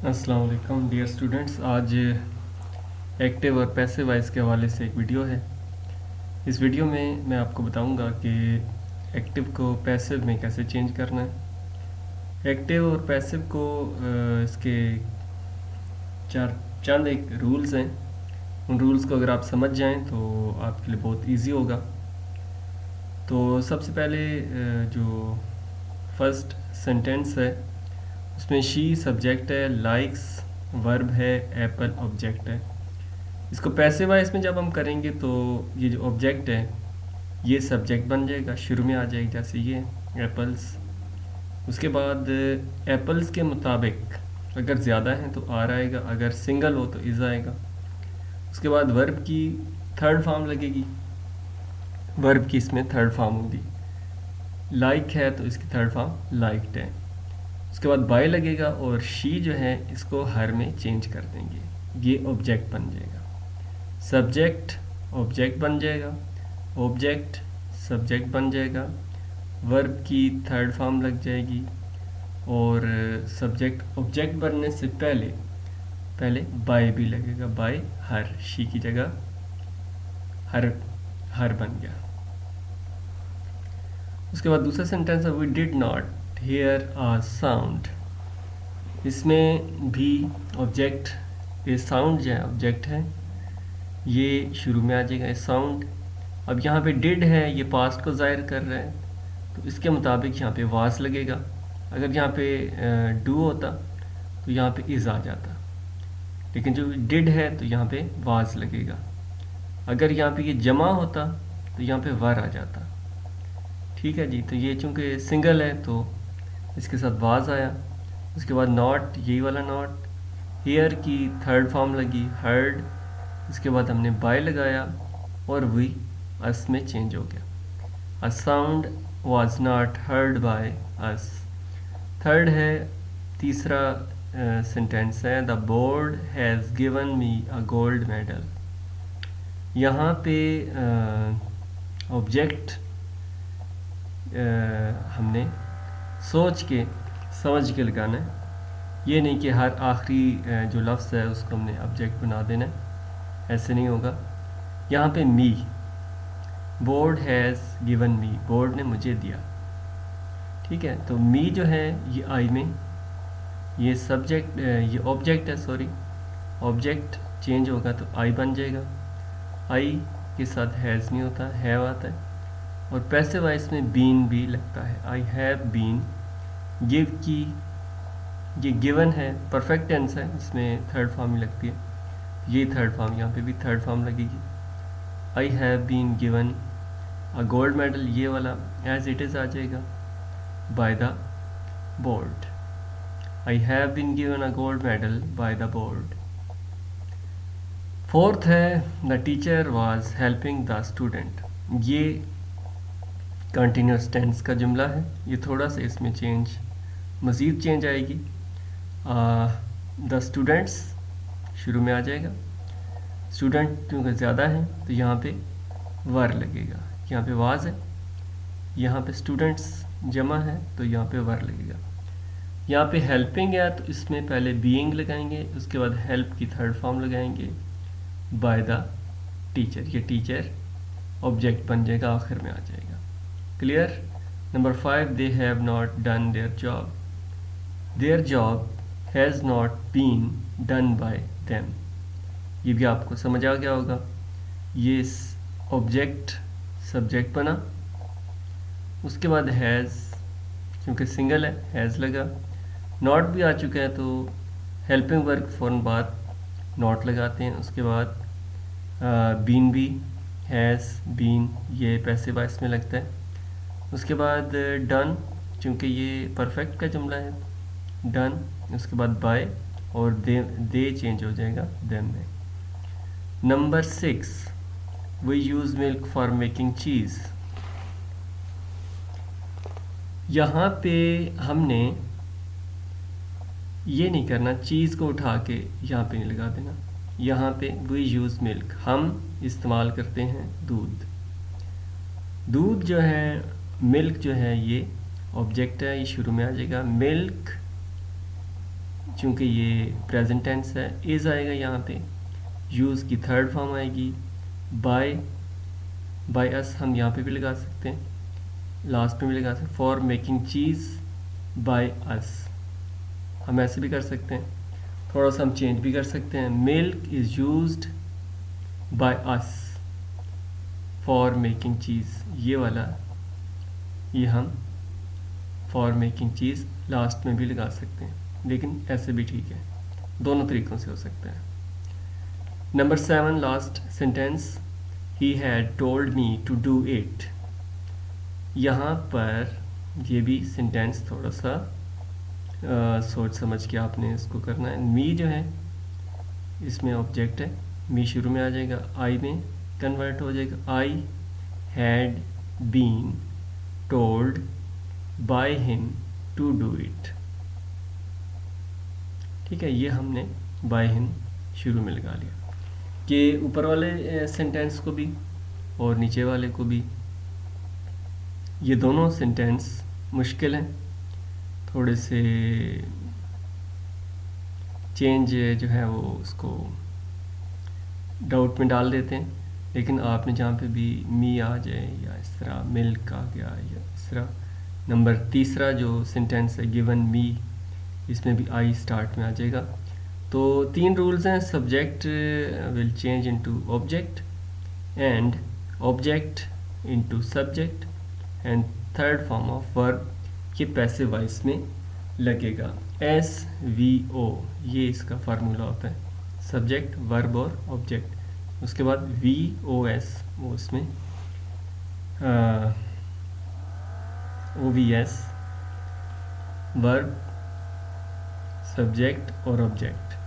अस्सलाम वालेकुम dear students. आज एक्टिव और पैसिव वॉइस के हवाले से एक वीडियो है। इस वीडियो में मैं आपको बताऊंगा कि एक्टिव को पैसिव में कैसे चेंज करना है। एक्टिव और पैसिव को इसके चार चंद एक रूल्स हैं। उन रूल्स को अगर आप समझ जाएं तो आपके लिए बहुत इजी होगा। तो सबसे पहले जो फर्स्ट सेंटेंस है उसमें शी सब्जेक्ट है, लाइक्स वर्ब है, एप्पल ऑब्जेक्ट है। इसको पैसिव वॉइस में जब हम करेंगे तो ये जो ऑब्जेक्ट है ये सब्जेक्ट बन जाएगा, शुरू में आ जाएगा, जैसे ये एप्पल्स। उसके बाद एप्पल्स के मुताबिक अगर ज़्यादा है तो आर आएगा, अगर सिंगल हो तो इज़ आएगा। उसके बाद वर्ब की थर्ड फॉर्म लगेगी, वर्ब की इसमें थर्ड फॉर्म होगी। लाइक है तो इसकी थर्ड फॉर्म लाइक्ड है। उसके बाद बाय लगेगा और शी जो है इसको हर में चेंज कर देंगे, ये ऑब्जेक्ट बन जाएगा। सब्जेक्ट ऑब्जेक्ट बन जाएगा, ऑब्जेक्ट सब्जेक्ट बन जाएगा, वर्ब की थर्ड फॉर्म लग जाएगी और सब्जेक्ट ऑब्जेक्ट बनने से पहले पहले बाय भी लगेगा, बाय हर, शी की जगह हर बन गया। उसके बाद दूसरा सेंटेंस है we did not hear a sound. इसमें भी ऑब्जेक्ट, ये साउंड जो है ऑब्जेक्ट है, ये शुरू में आ जाएगा साउंड। अब यहाँ पे डिड है, ये पास्ट को ज़ाहिर कर रहा है तो इसके मुताबिक यहाँ पे वास लगेगा। अगर यहाँ पे डू होता तो यहाँ पे इज़ आ जाता, लेकिन जो डिड है तो यहाँ पे वाज लगेगा। अगर यहाँ पे ये जमा होता तो यहाँ पे वर आ जाता। ठीक है जी, तो ये चूँकि सिंगल है तो इसके साथ वाज आया। उसके बाद नॉट, यही वाला नॉट, हेयर की थर्ड फॉर्म लगी हर्ड। इसके बाद हमने बाय लगाया और वी अस में चेंज हो गया। A sound was not heard by us. Third है, तीसरा सेंटेंस है the board has given me a gold medal. यहाँ पे ऑब्जेक्ट हमने सोच के समझ के लगाना है, ये नहीं कि हर आखिरी जो लफ्ज़ है उसको हमने ऑब्जेक्ट बना देना है, ऐसे नहीं होगा। यहाँ पे me, board has given me, board ने मुझे दिया। ठीक है, तो मी जो है ये आई में, ये सब्जेक्ट, ये ऑब्जेक्ट है, सॉरी, ऑब्जेक्ट चेंज होगा तो आई बन जाएगा। आई के साथ हैज़ नहीं होता, हैव आता है। और पैसिव वॉइस में बीन भी लगता है, आई हैव बीन। गिव की, ये गिवन है, परफेक्ट टेंस है, इसमें थर्ड फॉर्म ही लगती है, ये थर्ड फॉर्म, यहाँ पे भी थर्ड फॉर्म लगेगी। I have been given a gold medal, ये वाला एज इट इज़ आ जाएगा, by the board. I have been given a gold medal by the board. Fourth है the teacher was helping the student. ये continuous tense का जुमला है, ये थोड़ा सा इसमें चेंज, मज़ीद चेंज आएगी। द स्टूडेंट्स शुरू में आ जाएगा, स्टूडेंट क्योंकि ज़्यादा है तो यहाँ पे वर लगेगा, यहाँ पे वाज है, यहाँ पे स्टूडेंट्स जमा है तो यहाँ पे वर लगेगा। यहाँ पे हेल्पिंग है तो इसमें पहले बीइंग लगाएंगे, उसके बाद हेल्प की थर्ड फॉर्म लगाएंगे, बाय द टीचर, ये टीचर ऑब्जेक्ट बन जाएगा, आखिर में आ जाएगा। Clear. Number 5, they have not done their job. Their job has not been done by them, ये भी आपको समझ आ गया होगा। ये ऑब्जेक्ट सब्जेक्ट बना, उसके बाद हैज़, क्योंकि सिंगल है हैज़ लगा। नॉट भी आ चुका है तो हेल्पिंग वर्क फ़ौरन बाद नॉट लगाते हैं। उसके बाद बीन भी, हैज़ बीन, ये पैसिव वॉइस में लगता है। उसके बाद डन, चूँकि ये परफेक्ट का जुमला है, डन। उसके बाद बाय और दे चेंज हो जाएगा देम में। Number 6, we use milk for making cheese. यहाँ पे हमने ये नहीं करना, चीज़ को उठा के यहाँ पे नहीं लगा देना। यहाँ पे वी यूज़ मिल्क, हम इस्तेमाल करते हैं दूध। दूध जो है, मिल्क जो है ये ऑब्जेक्ट है, ये शुरू में आ जाएगा। मिल्क चूँकि ये प्रेजेंट टेंस है, इज़ आएगा यहाँ पे, यूज़ की थर्ड फॉर्म आएगी, बाय अस हम यहाँ पे भी लगा सकते हैं, लास्ट में भी लगा सकते हैं, for making cheese by us हम ऐसे भी कर सकते हैं, थोड़ा सा हम चेंज भी कर सकते हैं, milk is used by us for making cheese, ये वाला ये हम फॉर मेकिंग चीज़ लास्ट में भी लगा सकते हैं, लेकिन ऐसे भी ठीक है, दोनों तरीक़ों से हो सकता है। Number 7 last sentence, he had told me to do it. यहाँ पर ये भी सेंटेंस थोड़ा सा सोच समझ के आपने इसको करना है। मी जो है इसमें ऑब्जेक्ट है, मी शुरू में आ जाएगा, आई में कन्वर्ट हो जाएगा, I had been told by him to do it. ठीक है, ये हमने बाय हिम शुरू में लगा लिया कि ऊपर वाले सेंटेंस को भी और नीचे वाले को भी, ये दोनों सेंटेंस मुश्किल हैं, थोड़े से चेंज जो है वो उसको डाउट में डाल देते हैं, लेकिन आपने जहाँ पे भी मी आ जाए या इस तरह मिल्क आ गया या इस तरह, नंबर तीसरा जो सेंटेंस है गिवन मी, इसमें भी आई स्टार्ट में आ जाएगा। तो 3 रूल्स हैं, subject will change into object and object into subject and third form of verb ये पैसिव वॉइस में लगेगा, SVO ये इसका फार्मूला होता है, सब्जेक्ट वर्ब और ऑब्जेक्ट। उसके बाद VOS वो उसमें OVS वर्ब सब्जेक्ट और ऑब्जेक्ट।